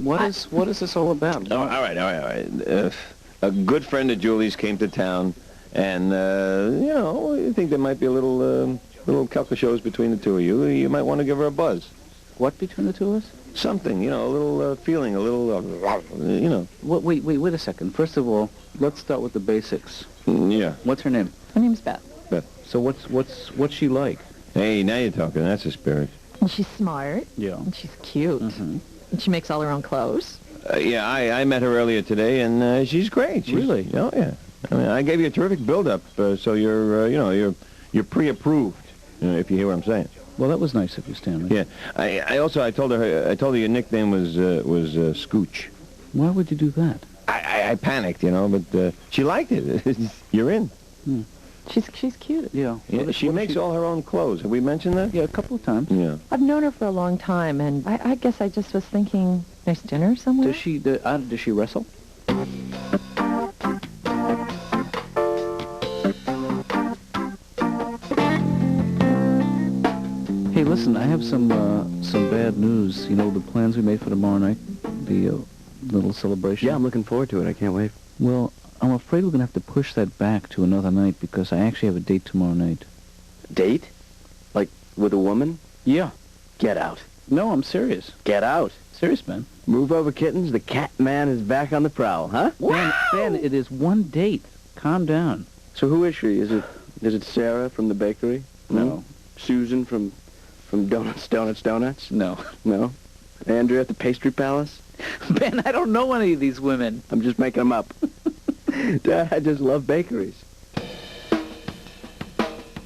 What is this all about? All right. A good friend of Julie's came to town, and I think there might be a little couple shows between the two of you. You might want to give her a buzz. What between the two of us? Something, a little feeling, a little, Wait a second. First of all, let's start with the basics. Yeah. What's her name? Her name's Beth. Beth. So what's she like? Hey, now you're talking. That's a spirit. Well, she's smart. Yeah. And she's cute. Mm-hmm. And she makes all her own clothes. Yeah, I met her earlier today, and she's great. Really? Oh, yeah. I mean, I gave you a terrific build-up, so you're pre-approved, if you hear what I'm saying. Well, that was nice of you, Stanley. Yeah. I told her your nickname was Scooch. Why would you do that? I panicked, but she liked it. You're in. Hmm. She's cute. Yeah. She makes all her own clothes. Have we mentioned that? Yeah, a couple of times. Yeah. I've known her for a long time, and I guess I just was thinking there's dinner somewhere. Does she wrestle? Hey, listen, I have some bad news. The plans we made for tomorrow night, the little celebration. Yeah, I'm looking forward to it. I can't wait. Well, I'm afraid we're going to have to push that back to another night because I actually have a date tomorrow night. Date? Like, with a woman? Yeah. Get out. No, I'm serious. Get out. Serious, man. Move over, kittens. The cat man is back on the prowl, huh? Ben, it is one date. Calm down. So who is she? Is it Sarah from the bakery? No. Susan from Donuts? No. No? Andrea at the pastry palace? Ben, I don't know any of these women. I'm just making them up. Dad, I just love bakeries.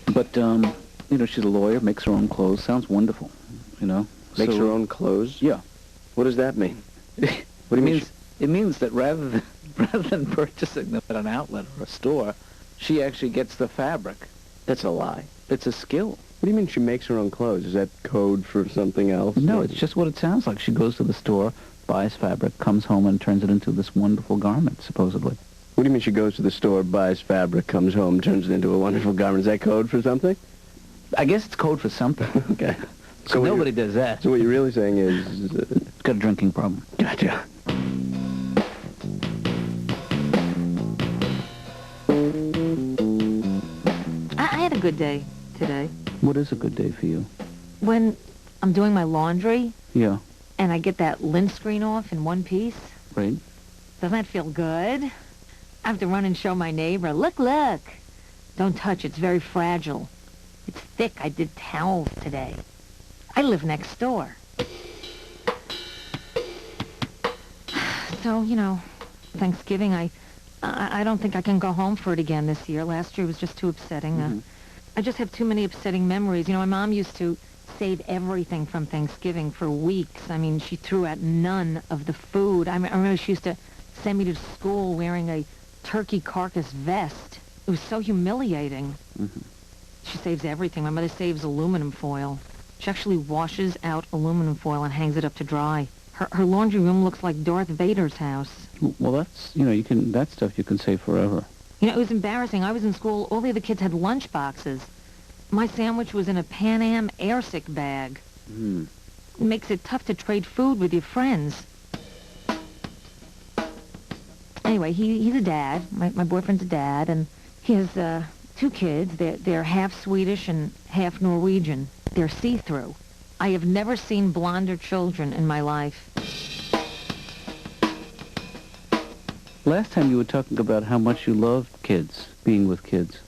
But, she's a lawyer, makes her own clothes. Sounds wonderful, Makes her own clothes? Yeah. What does that mean? What do you mean? It means that rather than purchasing them at an outlet or a store, she actually gets the fabric. That's a lie. It's a skill. What do you mean she makes her own clothes? Is that code for something else? No, it's just what it sounds like. She goes to the store, buys fabric, comes home, and turns it into this wonderful garment, supposedly. What do you mean she goes to the store, buys fabric, comes home, turns it into a wonderful garment? Is that code for something? I guess it's code for something. Okay. So nobody does that. So what you're really saying is... It's got a drinking problem. Gotcha. I had a good day today. What is a good day for you? When I'm doing my laundry Yeah. and I get that lint screen off in one piece, Right. doesn't that feel good? I have to run and show my neighbor, look. Don't touch, it's very fragile. It's thick, I did towels today. I live next door. So, Thanksgiving, I don't think I can go home for it again this year. Last year was just too upsetting. Mm-hmm. I just have too many upsetting memories. My mom used to save everything from Thanksgiving for weeks. I mean, she threw out none of the food. I remember she used to send me to school wearing a turkey carcass vest. It was so humiliating. Mm-hmm. She saves everything. My mother saves aluminum foil. She actually washes out aluminum foil and hangs it up to dry. Her laundry room looks like Darth Vader's house. Well, that's, that stuff you can save forever. It was embarrassing. I was in school. All the other kids had lunch boxes. My sandwich was in a Pan Am airsick bag. Hmm. It makes it tough to trade food with your friends. Anyway, he's a dad. My boyfriend's a dad, and he has 2 kids. They're half Swedish and half Norwegian. They're see-through. I have never seen blonder children in my life. Last time you were talking about how much you loved kids, being with kids.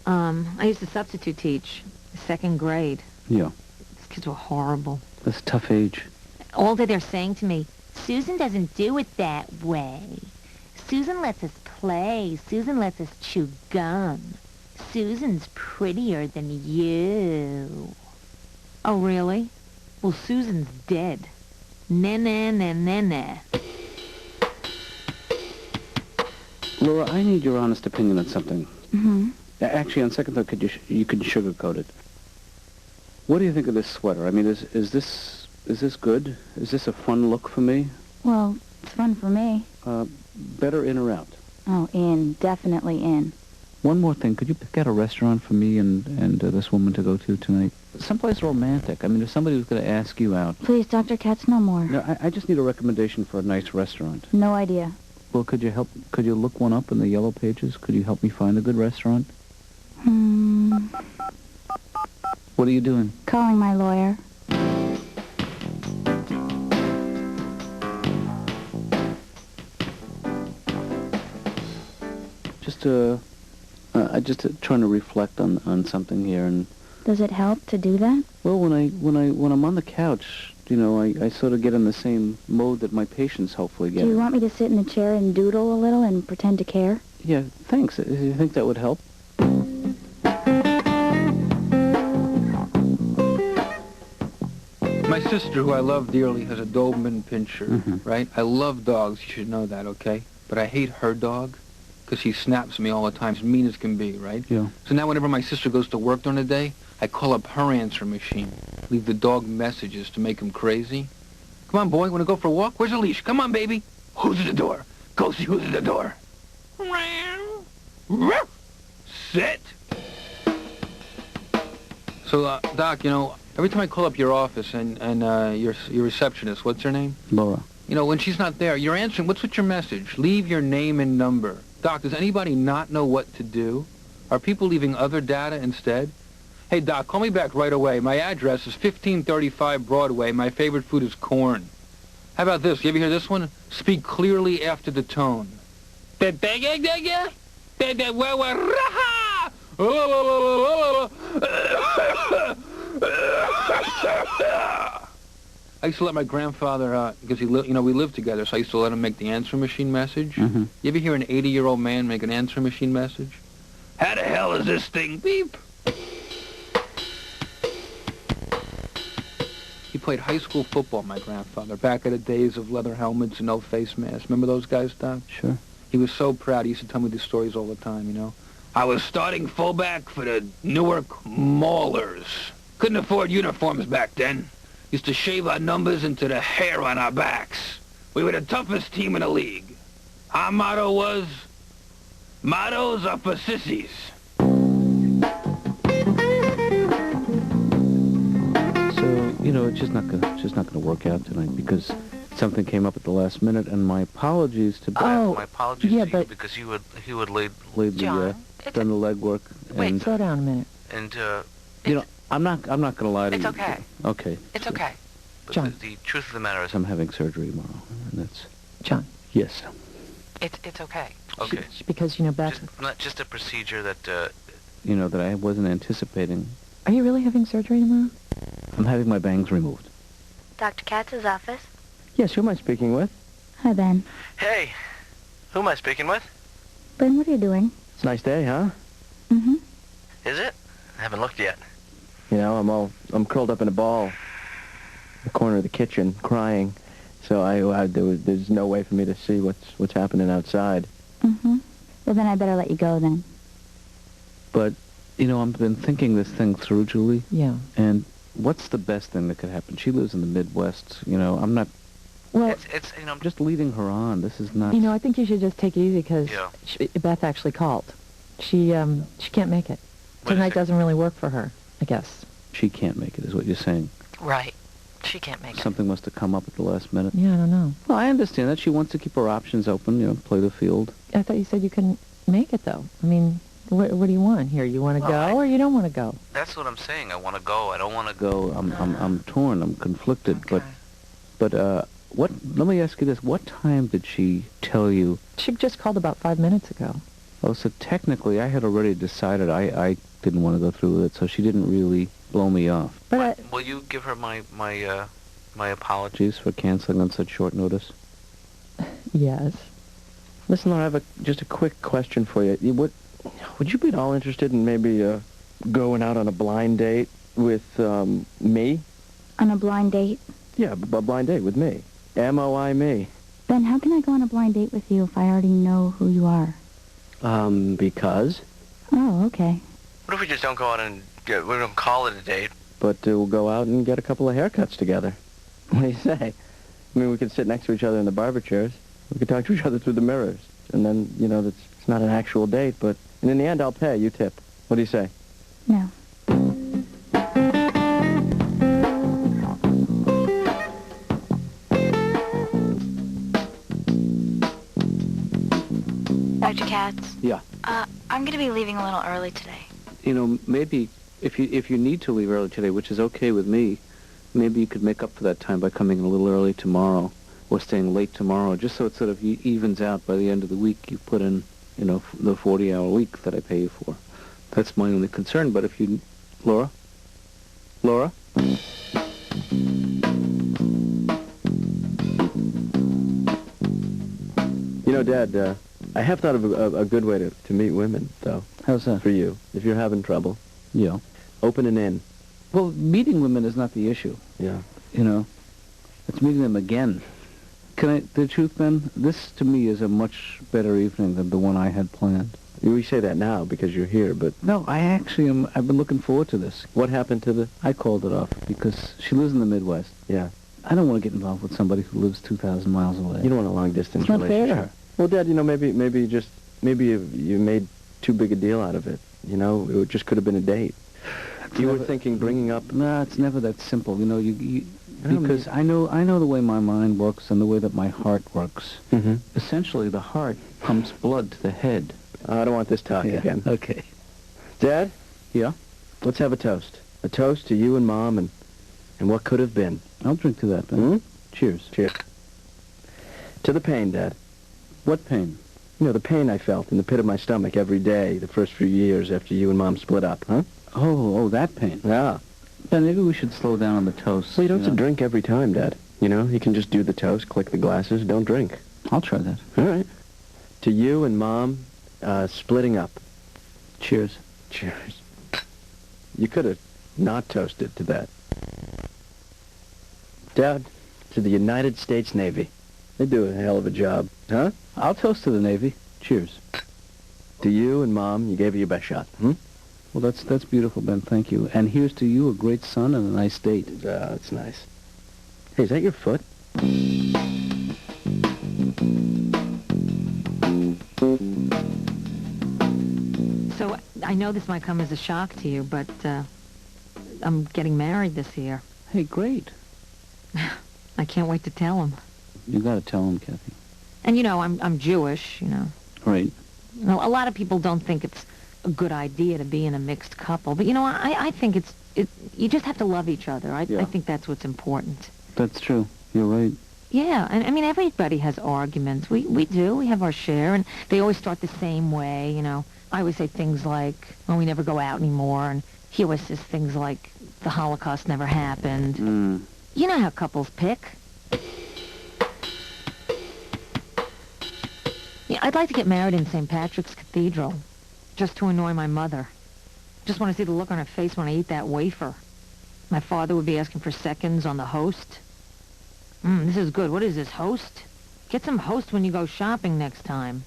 I used to substitute teach, 2nd grade. Yeah. These kids were horrible. That's a tough age. All day they're saying to me, Susan doesn't do it that way. Susan lets us play. Susan lets us chew gum. Susan's prettier than you. Oh, really? Well, Susan's dead. Na-na-na-na-na. Laura, I need your honest opinion on something. Mm-hmm. Actually, on second thought, you could sugarcoat it. What do you think of this sweater? I mean, is this good? Is this a fun look for me? Well, it's fun for me. Better in or out? Oh, in. Definitely in. One more thing. Could you pick out a restaurant for me and this woman to go to tonight? someplace romantic. I mean, if somebody was going to ask you out. Please, Dr. Katz, no more. No, I just need a recommendation for a nice restaurant. No idea. Well, could you look one up in the yellow pages? Could you help me find a good restaurant? What are you doing? Calling my lawyer. Just trying to reflect on something here, and Does it help to do that? well, when I'm on the couch, I sort of get in the same mode that my patients hopefully get. Do you in. want me to sit in the chair and doodle a little and pretend to care? Yeah, thanks. You think that would help? My sister, who I love dearly, has a Doberman Pinscher, Mhm. right? I love dogs. You should know that, okay? But I hate her dog because she snaps me all the time. She's mean as can be, right? Yeah. So now whenever my sister goes to work during the day, I call up her answering machine, leave the dog messages to make him crazy. Come on, boy, want to go for a walk? Where's the leash? Come on, baby. Who's at the door? Go see who's at the door. Sit. So, Doc, every time I call up your office and your receptionist, what's her name? Laura. When she's not there, you're answering, what's your message? Leave your name and number. Doc, does anybody not know what to do? Are people leaving other data instead? Hey, Doc, call me back right away. My address is 1535 Broadway. My favorite food is corn. How about this? You ever hear this one? Speak clearly after the tone. I used to let my grandfather, because we lived together, so I used to let him make the answering machine message. Mm-hmm. You ever hear an 80-year-old man make an answering machine message? How the hell is this thing? Beep. He played high school football, my grandfather, back in the days of leather helmets and no face masks. Remember those guys, Doc? Sure. He was so proud. He used to tell me these stories all the time, I was starting fullback for the Newark Maulers. Couldn't afford uniforms back then. Used to shave our numbers into the hair on our backs. We were the toughest team in the league. Our motto was, mottos are for sissies. So, it's just not gonna work out tonight because something came up at the last minute, and my apologies to Beth. Oh, My apologies yeah, to but you because he would laid John, done the legwork. Wait, And, slow down a minute. and I'm not gonna lie to you. It's okay. Okay. It's okay. But John. the truth of the matter is I'm having surgery tomorrow, and that's... John, Yes. it's okay. Okay. Because, Beth... Just a procedure that, that I wasn't anticipating. Are you really having surgery tomorrow? I'm having my bangs removed. Dr. Katz's office? Yes, who am I speaking with? Hi, Ben. Hey, who am I speaking with? Ben, what are you doing? It's a nice day, huh? Mm-hmm. Is it? I haven't looked yet. I'm curled up in a ball in the corner of the kitchen, crying. So there's no way for me to see what's happening outside. Mm-hmm. Well, then I better let you go, then. But, I've been thinking this thing through, Julie. Yeah. And what's the best thing that could happen? She lives in the Midwest. I'm not... Well, I'm just leading her on. This is not... I think you should just take it easy because Yeah. Beth actually called. She can't make it. Tonight doesn't really work for her, I guess. She can't make it, is what you're saying. Right. She can't make Something must have come up at the last minute. Yeah, I don't know. Well, I understand that. She wants to keep her options open, play the field. I thought you said you couldn't make it, though. I mean, what do you want here? You want to go or you don't want to go? That's what I'm saying. I want to go. I don't want to go. I'm torn. I'm conflicted. Okay. But let me ask you this. What time did she tell you? She just called about 5 minutes ago. Oh, so technically I had already decided I didn't want to go through with it, so she didn't really blow me off. But Will you give her my apologies for canceling on such short notice? Yes. Listen, Laura, I have just a quick question for you. Would you be at all interested in maybe going out on a blind date with me? On a blind date? Yeah, a blind date with me. M-O-I me. Ben, how can I go on a blind date with you if I already know who you are? Because? Oh, okay. What if we just don't go out and we don't call it a date? But we'll go out and get a couple of haircuts together. What do you say? I mean, we could sit next to each other in the barber chairs. We could talk to each other through the mirrors. And then, it's not an actual date, but... And in the end, I'll pay. You tip. What do you say? No. Dr. Katz? Yeah. I'm going to be leaving a little early today. You know, maybe if you need to leave early today, which is okay with me, maybe you could make up for that time by coming a little early tomorrow or staying late tomorrow, just so it sort of evens out by the end of the week. You put in, you know, the 40-hour week that I pay you for. That's my only concern. But if you... Laura? Laura? You know, Dad, I have thought of a good way to meet women, though. How's that? For you, if you're having trouble. Yeah. Open an inn. Well, meeting women is not the issue. Yeah. You know, it's meeting them again. The truth, Ben, this to me is a much better evening than the one I had planned. We say that now because you're here, but... No, I actually am. I've been looking forward to this. What happened to the... I called it off because she lives in the Midwest. Yeah. I don't want to get involved with somebody who lives 2,000 miles away. You don't want a long-distance It's not relationship. fair. Well, Dad, you know, maybe you made too big a deal out of it. You know, it just could have been a date. You were thinking bringing up... No, it's never that simple. You know, because I know the way my mind works and the way that my heart works. Mm-hmm. Essentially, the heart pumps blood to the head. I don't want this talk again. Okay. Dad? Yeah? Let's have a toast. A toast to you and Mom and what could have been. I'll drink to that, Ben. Hmm? Cheers. Cheers. To the pain, Dad. What pain? You know, the pain I felt in the pit of my stomach every day the first few years after you and Mom split up, huh? Oh, that pain. Yeah. Ben, maybe we should slow down on the toast. Well, you don't have to drink every time, Dad. You know, you can just do the toast, click the glasses, don't drink. I'll try that. All right. To you and Mom, splitting up. Cheers. Cheers. You could have not toasted to that. Dad, to the United States Navy. They do a hell of a job, huh? I'll toast to the Navy. Cheers. To you and Mom, you gave it your best shot, hmm? Well, that's beautiful, Ben. Thank you. And here's to you, a great son and a nice date. That's nice. Hey, is that your foot? So I know this might come as a shock to you, but I'm getting married this year. Hey, great. I can't wait to tell him. You got to tell him, Kathy. And you know, I'm Jewish. You know. Right. You know, a lot of people don't think it's a good idea to be in a mixed couple, but you know, I think you just have to love each other. I think that's what's important. That's true. You're right. Yeah, and I mean, everybody has arguments. We do. We have our share, and they always start the same way, you know. I always say things like, well, we never go out anymore, and he always says things like, the Holocaust never happened. Mm. You know how couples pick. Yeah, I'd like to get married in St. Patrick's Cathedral, just to annoy my mother. Just want to see the look on her face when I eat that wafer. My father would be asking for seconds on the host. This is good. What is this, host? Get some host when you go shopping next time.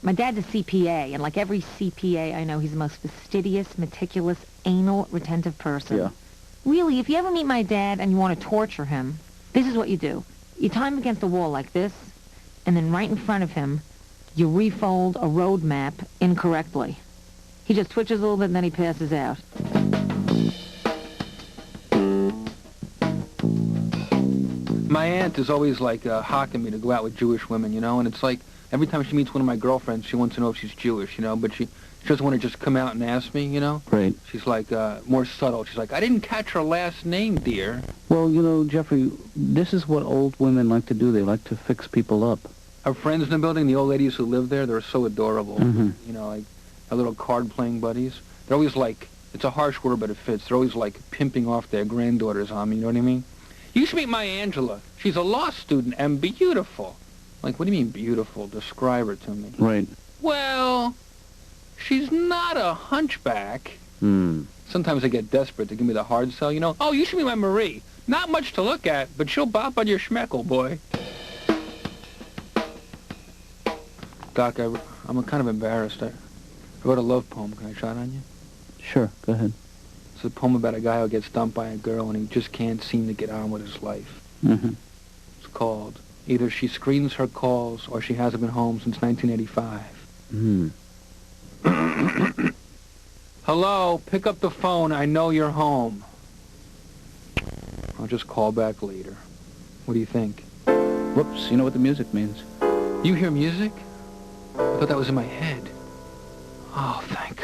My dad's a CPA, and like every CPA I know, he's the most fastidious, meticulous, anal, retentive person. Yeah. Really, if you ever meet my dad and you want to torture him, this is what you do. You tie him against the wall like this, and then right in front of him, you refold a road map incorrectly. He just twitches a little bit and then he passes out. My aunt is always like hawking me to go out with Jewish women, you know, and it's like every time she meets one of my girlfriends, she wants to know if she's Jewish, you know, but she doesn't want to just come out and ask me, you know. Right. She's like more subtle. She's like, I didn't catch her last name, dear. Well, you know, Jeffrey, this is what old women like to do. They like to fix people up. Our friends in the building, the old ladies who live there, they're so adorable. Mm-hmm. You know, like our little card-playing buddies. They're always like, it's a harsh word, but it fits. They're always like pimping off their granddaughters on me, you know what I mean? You should meet my Angela. She's a law student and beautiful. Like, what do you mean beautiful? Describe her to me. Right. Well, she's not a hunchback. Hmm. Sometimes they get desperate to give me the hard sell, you know. Oh, you should meet my Marie. Not much to look at, but she'll bop on your schmeckle, boy. Doc, I'm kind of embarrassed. I wrote a love poem. Can I try it on you? Sure, go ahead. It's a poem about a guy who gets dumped by a girl and he just can't seem to get on with his life. Mm-hmm. It's called Either She Screens Her Calls or She Hasn't Been Home Since 1985. Hmm. Hello, pick up the phone. I know you're home. I'll just call back later. What do you think? Whoops, you know what the music means. You hear music? I thought that was in my head. Oh, thank